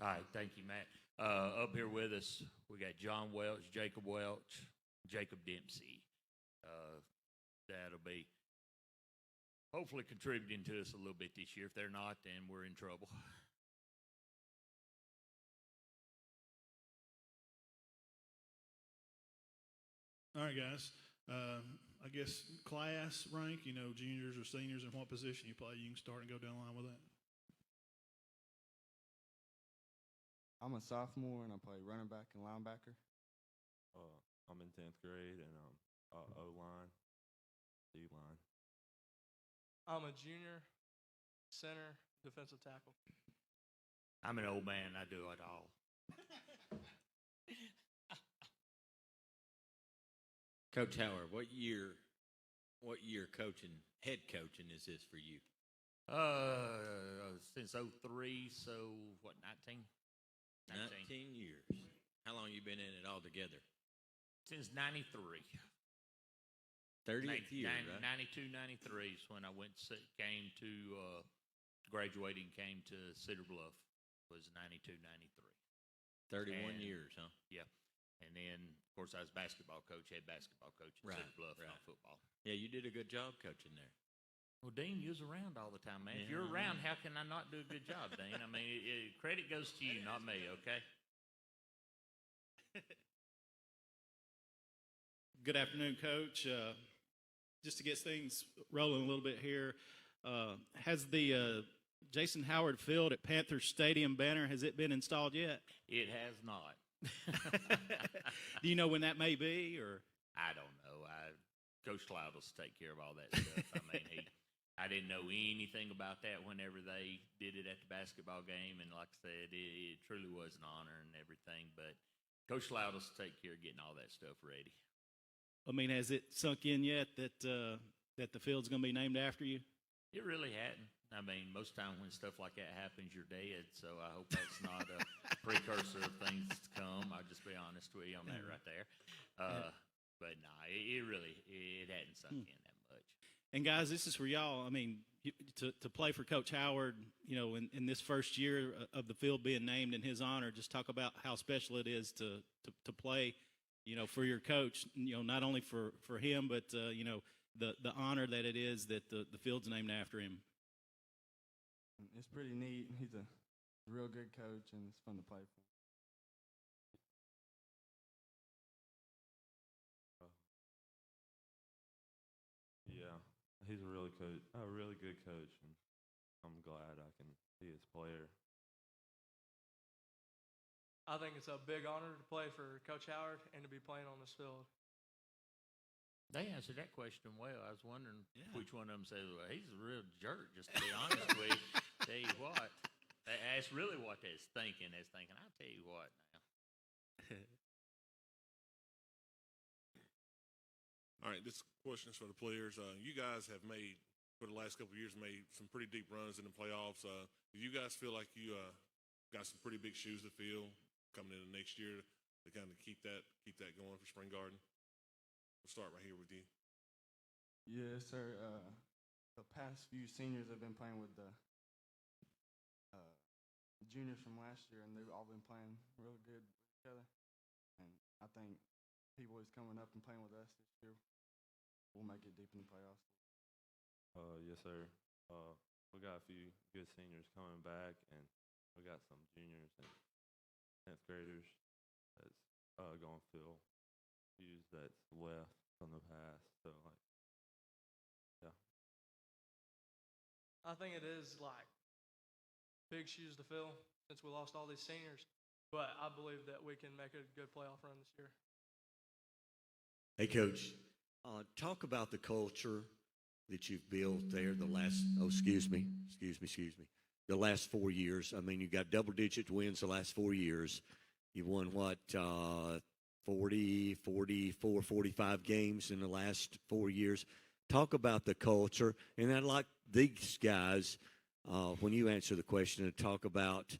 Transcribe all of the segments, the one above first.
All right, thank you, Matt. Up here with us, we got John Welch, Jacob Dempsey. That'll be hopefully contributing to us a little bit this year. If they're not, then we're in trouble. All right, guys. I guess class rank, juniors or seniors, and what position you play. You can start and go down the line with that. I'm a sophomore and I play running back and linebacker. I'm in 10th grade and O line, D line. I'm a junior, center, defensive tackle. I'm an old man. I do it all. Coach Howard, what year head coaching is this for you? Since '03, so what, 19? 19 years. How long you been in it altogether? Since 93. 30th year, right? 92, 93 is when I graduating, came to Cedar Bluff. Was 92, 93. 31 years, huh? Yeah. And then, of course, I was head basketball coach in Cedar Bluff, not football. Yeah, you did a good job coaching there. Well, Dean, you was around all the time, man. If you're around, how can I not do a good job, Dean? I mean, credit goes to you, not me, okay? Good afternoon, Coach. Just to get things rolling a little bit here, has the Jason Howard Field at Panthers Stadium banner, has it been installed yet? It has not. Do you know when that may be, or? I don't know. Coach Cloud will take care of all that stuff. I mean, I didn't know anything about that whenever they did it at the basketball game, and like I said, it truly was an honor and everything. But Coach Cloud will take care of getting all that stuff ready. I mean, has it sunk in yet that the field's going to be named after you? It really hadn't. I mean, most time when stuff like that happens, you're dead. So I hope that's not a precursor of things to come. I'll just be honest with you on that right there. But no, it hadn't sunk in that much. And guys, this is for y'all. I mean, to play for Coach Howard, in this first year of the field being named in his honor, just talk about how special it is to play, for your coach. Not only for him, but the honor that it is that the field's named after him. It's pretty neat. He's a real good coach, and it's fun to play for. Yeah, he's a really good coach, and I'm glad I can be his player. I think it's a big honor to play for Coach Howard and to be playing on this field. They answered that question well. I was wondering which one of them said, well, he's a real jerk, just to be honest with you. Tell you what, that's really what they're thinking. They're thinking, I'll tell you what now. All right, this question is for the players. You guys have for the last couple of years, made some pretty deep runs in the playoffs. Do you guys feel like you got some pretty big shoes to fill coming into next year to kind of keep that going for Spring Garden? We'll start right here with you. Yes, sir. The past few seniors have been playing with the juniors from last year, and they've all been playing really good with each other. And I think people is coming up and playing with us this year. We'll make it deep in the playoffs. Yes, sir. We got a few good seniors coming back, and we got some juniors and 10th graders that's going to fill shoes that's left from the past. So, yeah. I think it is big shoes to fill since we lost all these seniors, but I believe that we can make a good playoff run this year. Hey, Coach, talk about the culture that you've built there the last, the last 4 years. I mean, you got double-digit wins the last 4 years. You've won, 44, 45 games in the last 4 years. Talk about the culture. And I'd like these guys, when you answer the question, to talk about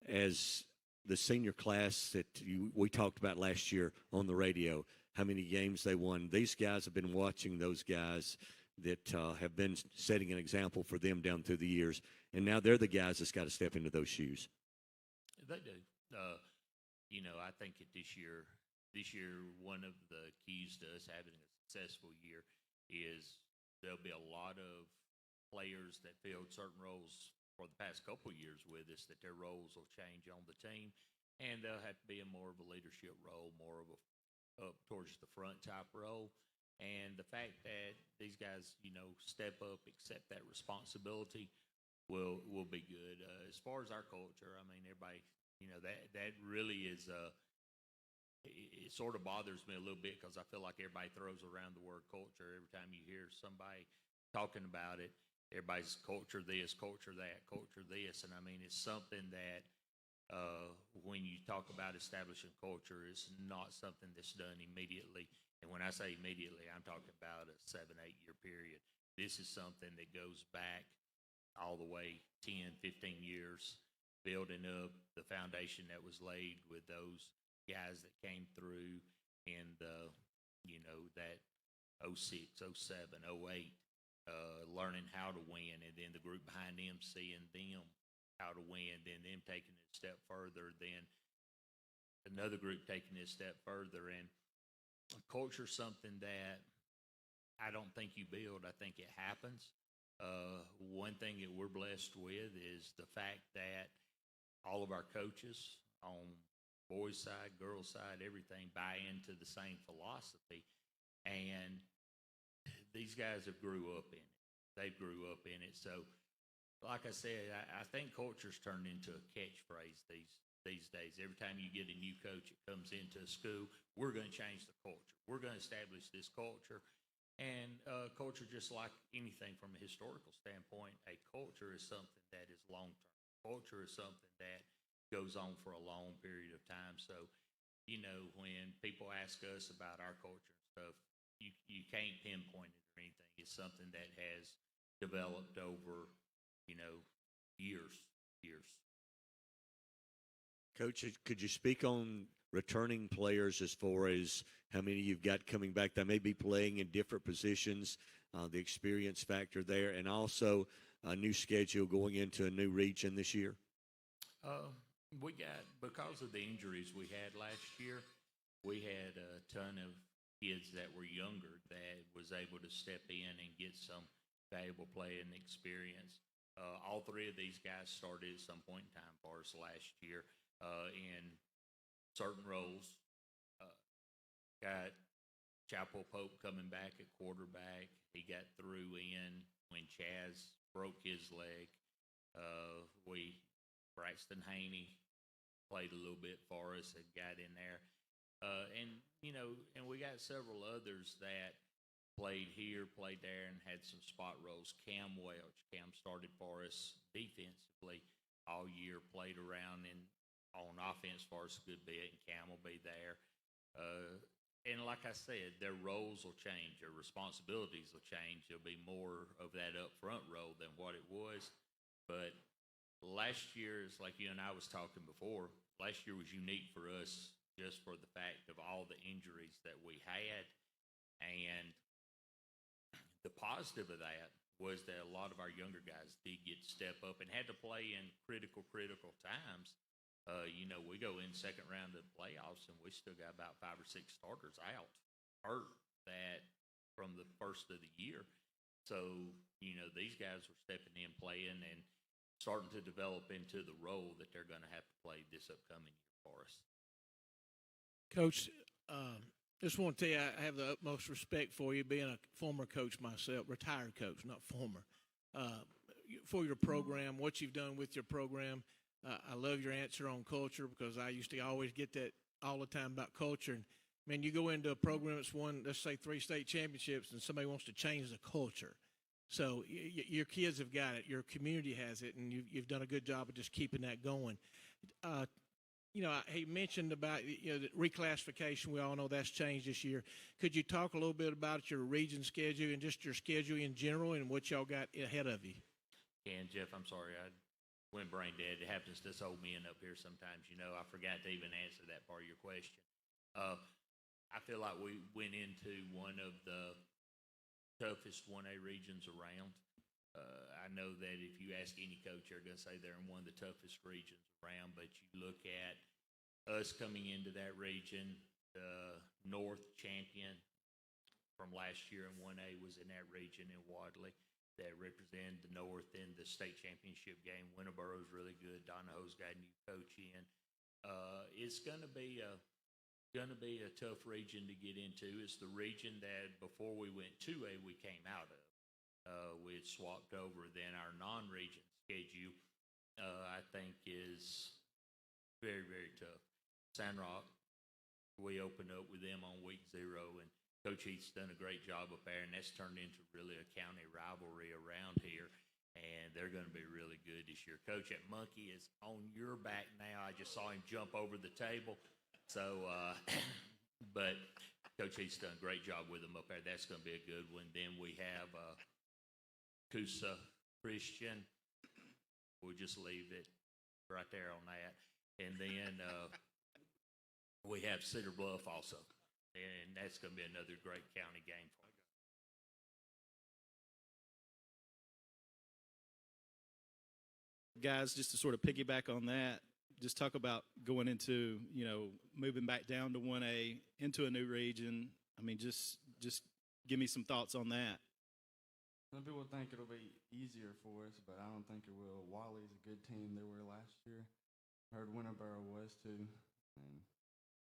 as the senior class that we talked about last year on the radio, how many games they won. These guys have been watching those guys that have been setting an example for them down through the years. And now they're the guys that's got to step into those shoes. They do. I think this year, one of the keys to us having a successful year is there'll be a lot of players that filled certain roles for the past couple of years with us, that their roles will change on the team, and they'll have to be in more of a leadership role, more of a up towards the front type role. And the fact that these guys, step up, accept that responsibility will be good. As far as our culture, I mean, everybody, that really is it sort of bothers me a little bit because I feel like everybody throws around the word culture every time you hear somebody talking about it. Everybody's culture this, culture that, culture this, and I mean it's something that when you talk about establishing culture, it's not something that's done immediately. And when I say immediately, I'm talking about a 7-8 year period. This is something that goes back all the way 10, 15 years, building up the foundation that was laid with those guys that came through in the, that 06, 07, 08, learning how to win, and then the group behind them seeing them how to win, then them taking it a step further, then another group taking it a step further. And culture is something that I don't think you build. I think it happens. One thing that we're blessed with is the fact that all of our coaches on boys' side, girls' side, everything buy into the same philosophy. And these guys have grew up in it. They grew up in it. So, like I said, I think culture's turned into a catchphrase these days. Every time you get a new coach that comes into a school, we're going to change the culture. We're going to establish this culture. And culture, just like anything from a historical standpoint, a culture is something that is long-term. Culture is something that goes on for a long period of time. So, when people ask us about our culture and stuff, you can't pinpoint it or anything. It's something that has developed over, years. Coach, could you speak on returning players as far as how many you've got coming back that may be playing in different positions, the experience factor there, and also a new schedule going into a new region this year? We got, because of the injuries we had last year, we had a ton of kids that were younger that was able to step in and get some valuable playing experience. All three of these guys started at some point in time for us last year in certain roles. Got Chapel Pope coming back at quarterback. He got through in when Chaz broke his leg. Braxton Haney played a little bit for us and got in there. And we got several others that played here, played there, and had some spot roles. Cam Welch. Cam started for us defensively all year, played around on offense for us a good bit, and Cam will be there. And like I said, their roles will change, their responsibilities will change. There'll be more of that up front role than what it was. But last year, is like you and I was talking before, last year was unique for us just for the fact of all the injuries that we had. And the positive of that was that a lot of our younger guys did get to step up and had to play in critical times. We go in second round of the playoffs and we still got about 5 or 6 starters out, hurt that from the first of the year. So, these guys were stepping in, playing, and starting to develop into the role that they're going to have to play this upcoming year for us. Coach, just want to tell you I have the utmost respect for you, being a former coach myself, retired coach, not former, for your program, what you've done with your program. I love your answer on culture because I used to always get that all the time about culture. And, man, you go into a program that's won, let's say, 3 state championships, and somebody wants to change the culture. So your kids have got it. Your community has it, and you've done a good job of just keeping that going. He mentioned about the reclassification. We all know that's changed this year. Could you talk a little bit about your region schedule and just your schedule in general and what y'all got ahead of you? And Jeff, I'm sorry, I went brain dead. It happens to this old men up here sometimes. I forgot to even answer that part of your question. I feel like we went into one of the toughest 1A regions around. I know that if you ask any coach, they're going to say they're in one of the toughest regions around. But you look at us coming into that region, the North champion from last year in 1A was in that region in Wadley that represented the North in the state championship game. Winterboro's really good. Donahoe's got a new coach in. It's going to be a tough region to get into. It's the region that before we went 2A, we came out of. We had swapped over. Then our non-region schedule, I think, is very, very tough. Sandrock, we opened up with them on week 0, and Coach Heath's done a great job up there, and that's turned into really a county rivalry around here, and they're going to be really good this year. Coach at Monkey is on your back now. I just saw him jump over the table. So, but Coach Heath's done a great job with them up there. That's going to be a good one. Then we have Coosa Christian. We'll just leave it right there on that. And then we have Cedar Bluff also. And that's going to be another great county game for us. Guys, just to sort of piggyback on that, just talk about going into, moving back down to 1A into a new region. I mean, just give me some thoughts on that. Some people think it'll be easier for us, but I don't think it will. Wiley's a good team. They were last year. I heard Winterboro was too. And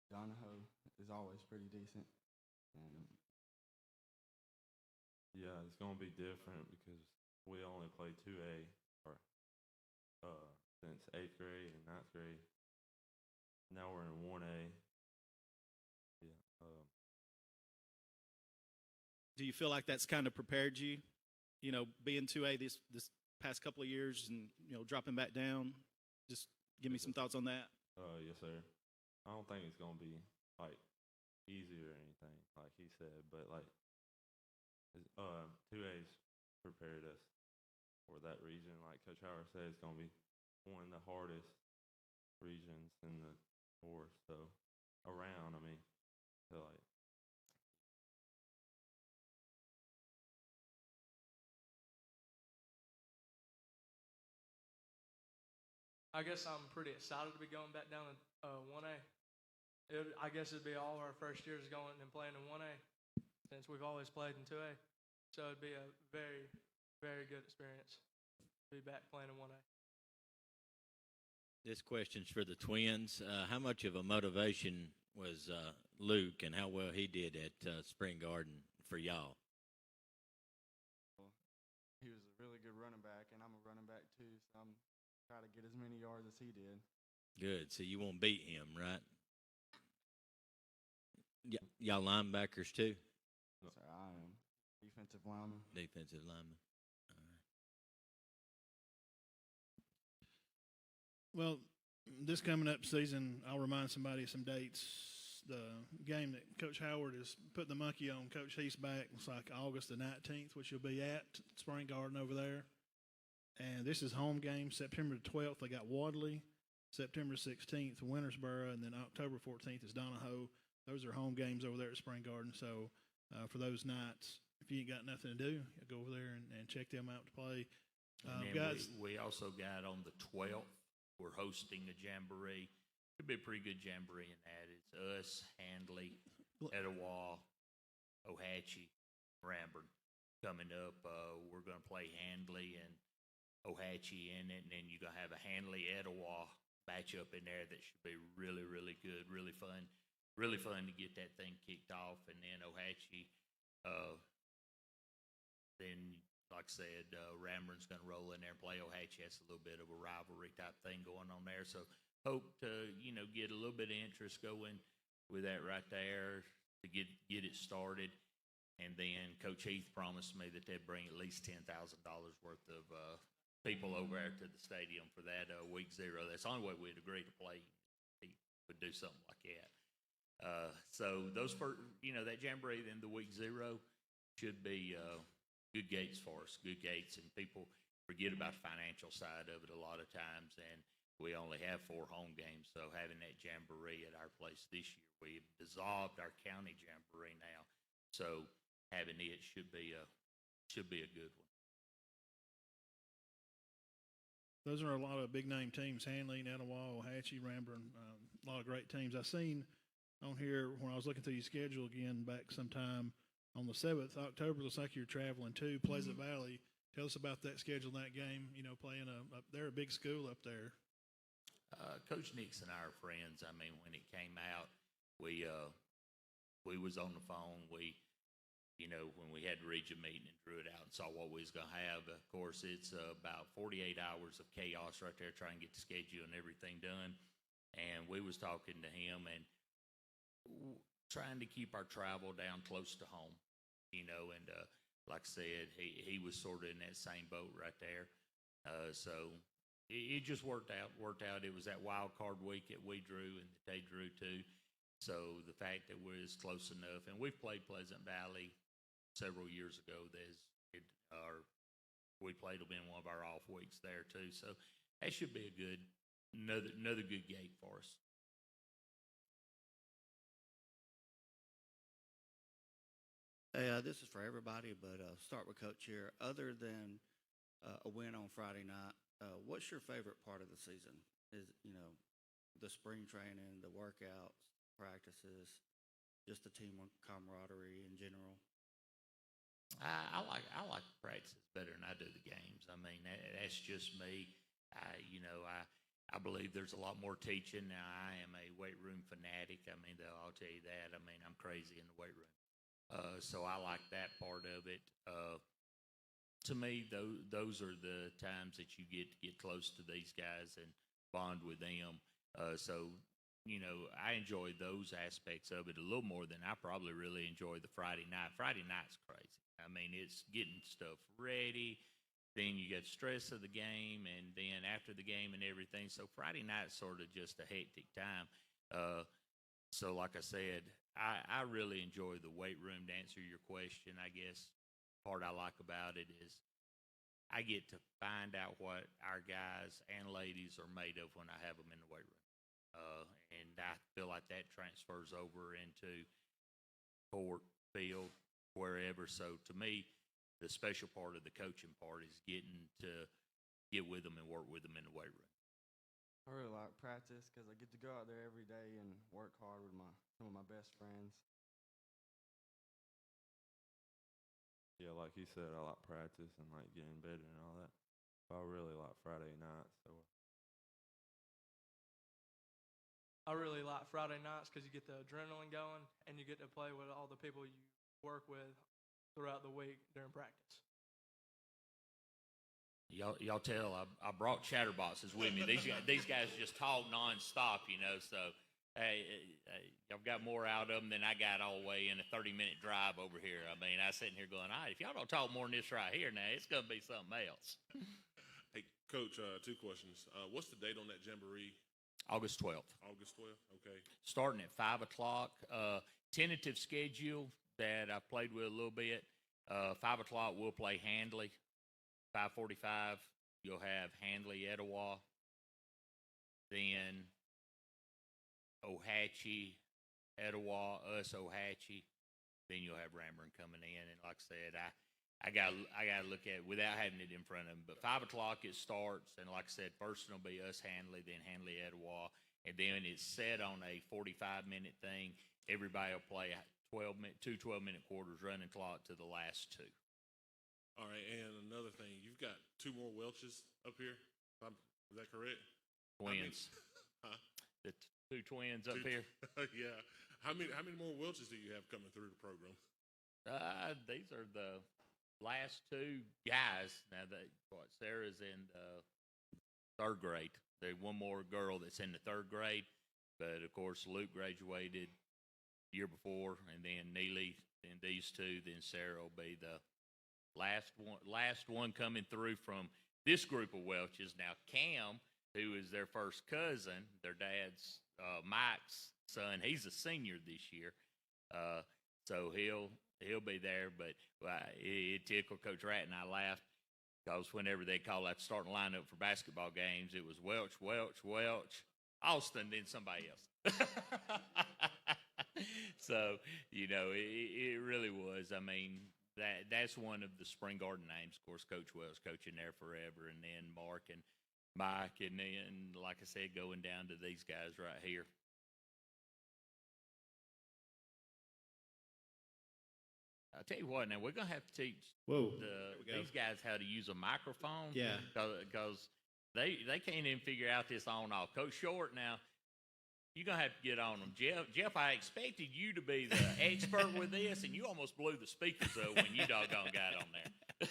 Donahoe is always pretty decent. And Yeah, it's gonna be different because we only play 2A or since 8th grade and 9th grade. Now we're in 1A. Yeah. Do you feel like that's kind of prepared you, being 2A this past couple of years and, dropping back down? Just give me some thoughts on that. Yes, sir. I don't think it's gonna be like easy or anything, like he said, but like 2A's prepared us for that region. Like Coach Howard said, it's gonna be one of the hardest regions in the North. So around, so like. I guess I'm pretty excited to be going back down to 1A. I guess it'd be all our first years going and playing in 1A since we've always played in 2A. So it'd be a very, very good experience to be back playing in 1A. This question's for the twins. How much of a motivation was Luke and how well he did at Spring Garden for y'all? he was a really good running back, and I'm a running back too, so I'm trying to get as many yards as he did. Good. So you won't beat him, right? Y'all linebackers too? So I am defensive lineman. Defensive lineman. All right. Well, this coming up season, I'll remind somebody of some dates. The game that Coach Howard is putting the monkey on Coach Heath's back, it's like August the 19th, which you'll be at Spring Garden over there. And this is home game. September the 12th, they got Wadley. September 16th, Wintersboro. And then October 14th is Donahoe. Those are home games over there at Spring Garden. So for those nights, if you ain't got nothing to do, go over there and check them out to play. And then Guys, we also got on the 12th, we're hosting a jamboree. Could be a pretty good jamboree in that. It's us, Handley, Etowah, Ohatchee, Ramburn coming up. We're going to play Handley and Ohatchee in it, and then you're going to have a Handley-Etowah matchup in there that should be really, really good, really fun. Really fun to get that thing kicked off, and then Ohatchee, then, like I said, Ramburn's going to roll in there and play Ohatchee. That's a little bit of a rivalry type thing going on there. So hope to, get a little bit of interest going with that right there to get it started. And then Coach Heath promised me that they'd bring at least $10,000 worth of people over there to the stadium for that week 0. That's the only way we'd agree to play. He would do something like that. So those first, that jamboree then the week 0 should be good gates for us, good gates, and people forget about the financial side of it a lot of times, and we only have 4 home games, so having that jamboree at our place this year, we've dissolved our county jamboree now, so having it should be a good one. those are a lot of big name teams: Hanley, Nettowal, Hatchie, Ramburn. A lot of great teams. I seen on here when I was looking through your schedule again back sometime on the 7th October. Looks like you're traveling to Pleasant Valley. Tell us about that schedule, and that game. You know, playing they're a big school up there. Coach Nix and I are friends. I mean, when it came out, we was on the phone. When we had the region meeting and drew it out and saw what we was going to have. Of course, it's about 48 hours of chaos right there trying to get the schedule and everything done. And we was talking to him and trying to keep our travel down close to home, and like I said, he was sort of in that same boat right there. So it just worked out. It was that wild card week that we drew and that they drew too. So the fact that we're as close enough, and we've played Pleasant Valley several years ago. We played them in one of our off weeks there too. So that should be another good gate for us. Hey, this is for everybody, but start with Coach here. Other than a win on Friday night, what's your favorite part of the season? Is the spring training, the workouts, practices, just the team camaraderie in general? I like practices better than I do the games. I mean, that's just me. I believe there's a lot more teaching. Now, I am a weight room fanatic. I mean, I'll tell you that. I mean, I'm crazy in the weight room. So I like that part of it. To me, those are the times that you get to get close to these guys and bond with them. I enjoy those aspects of it a little more than I probably really enjoy the Friday night. Friday night's crazy. I mean, it's getting stuff ready. Then you got stress of the game, and then after the game and everything. So Friday night's sort of just a hectic time. So like I said, I really enjoy the weight room. To answer your question, I guess part I like about it is I get to find out what our guys and ladies are made of when I have them in the weight room. And I feel like that transfers over into court, field, wherever. So to me, the special part of the coaching part is getting to get with them and work with them in the weight room. I really like practice because I get to go out there every day and work hard with some of my best friends. Yeah, like he said, I like practice and like getting better and all that. But I really like Friday night. So I really like Friday nights because you get the adrenaline going and you get to play with all the people you work with throughout the week during practice. Y'all tell I brought chatterboxes with me. These guys just talk nonstop, So hey, y'all got more out of them than I got all the way in a 30-minute drive over here. I mean, I was sitting here going, all right, if y'all don't talk more than this right here, now it's gonna be something else. Hey, Coach, two questions. What's the date on that jamboree? August 12th. August 12th. Okay. Starting at 5 o'clock. Tentative schedule that I played with a little bit. 5 o'clock we'll play Handley. 5:45 you'll have Handley, Etowah. Then Ohatchee, Etowah, us, Ohatchee. Then you'll have Ramburn coming in. And like I said, I got to look at it without having it in front of them. But 5 o'clock it starts, and like I said, first one will be us, Handley, then Handley, Etowah, and then it's set on a 45-minute thing. Everybody will play 2 12-minute quarters, running clock to the last two. All right, and another thing, you've got 2 more Welches up here. Is that correct? Twins. Huh? The 2 twins up here. Yeah. How many more Welches do you have coming through the program? These are the last 2 guys. Now, Sarah's in the 3rd grade. There's one more girl that's in the 3rd grade. But, of course, Luke graduated the year before, and then Neely, and these 2, then Sarah will be the last one coming through from this group of Welches. Now, Cam, who is their first cousin, their dad's Mike's son, he's a senior this year. So he'll be there. But it tickled Coach Rat and I laughed because whenever they call out the starting lineup for basketball games, it was Welch, Austin, then somebody else. So, it really was. I mean, that's one of the Spring Garden names. Of course, Coach Wells coaching there forever, and then Mark. And Mike, and then, like I said, going down to these guys right here. I'll tell you what, now we're going to have to teach these guys how to use a microphone. Yeah. Because they can't even figure out this on off. Coach Short, now, you're going to have to get on them. Jeff, I expected you to be the expert with this, and you almost blew the speakers up when you doggone got on there.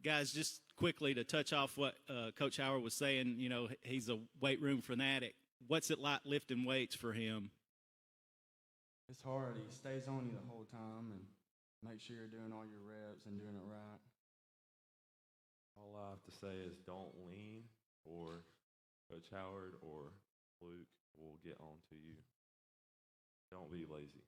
Guys, just quickly to touch off what Coach Howard was saying, you know, he's a weight room fanatic. What's it like lifting weights for him? It's hard. He stays on you the whole time and make sure you're doing all your reps and doing it right. All I have to say is don't lean, or Coach Howard or Luke will get on to you. Don't be lazy.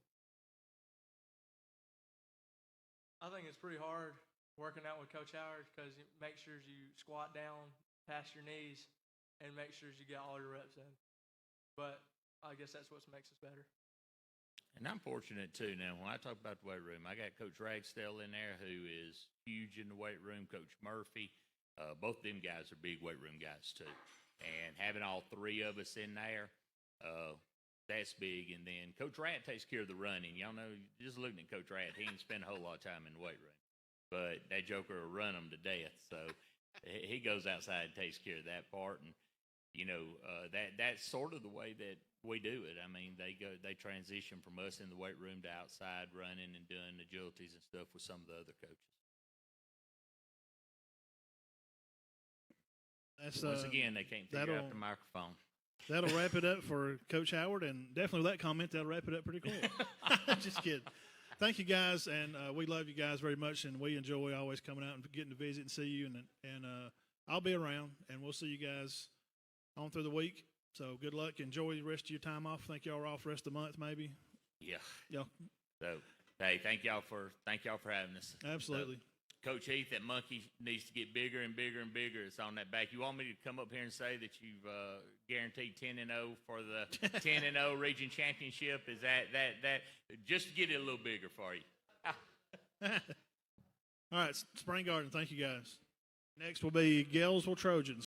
I think it's pretty hard working out with Coach Howard because you make sure you squat down past your knees and make sure you get all your reps in. But I guess that's what makes us better. And I'm fortunate, too. Now, when I talk about the weight room, I got Coach Ragsdale in there, who is huge in the weight room, Coach Murphy. Both of them guys are big weight room guys, too. And having all three of us in there, that's big. And then Coach Rat takes care of the running. Y'all know, just looking at Coach Rat, he didn't spend a whole lot of time in the weight room. But that joker will run them to death. So he goes outside and takes care of that part. And, you know, that's sort of the way that we do it. I mean, they transition from us in the weight room to outside running and doing agilities and stuff with some of the other coaches. That's, Once again, they can't figure out the microphone. That'll wrap it up for Coach Howard, and definitely with that comment, that'll wrap it up pretty quick. Just kidding. Thank you, guys, and we love you guys very much, and we enjoy always coming out and getting to visit and see you, and I'll be around, and we'll see you guys on through the week. So good luck. Enjoy the rest of your time off. Think y'all are off the rest of the month, maybe. Yeah. Yeah. So, hey, thank y'all for having us. Absolutely. So, Coach Heath, that monkey needs to get bigger and bigger and bigger. It's on that back. You want me to come up here and say that you've guaranteed 10-0 for the 10-0 region championship? Is that just to get it a little bigger for you? All right, Spring Garden. Thank you, guys. Next will be Galesville Trojans.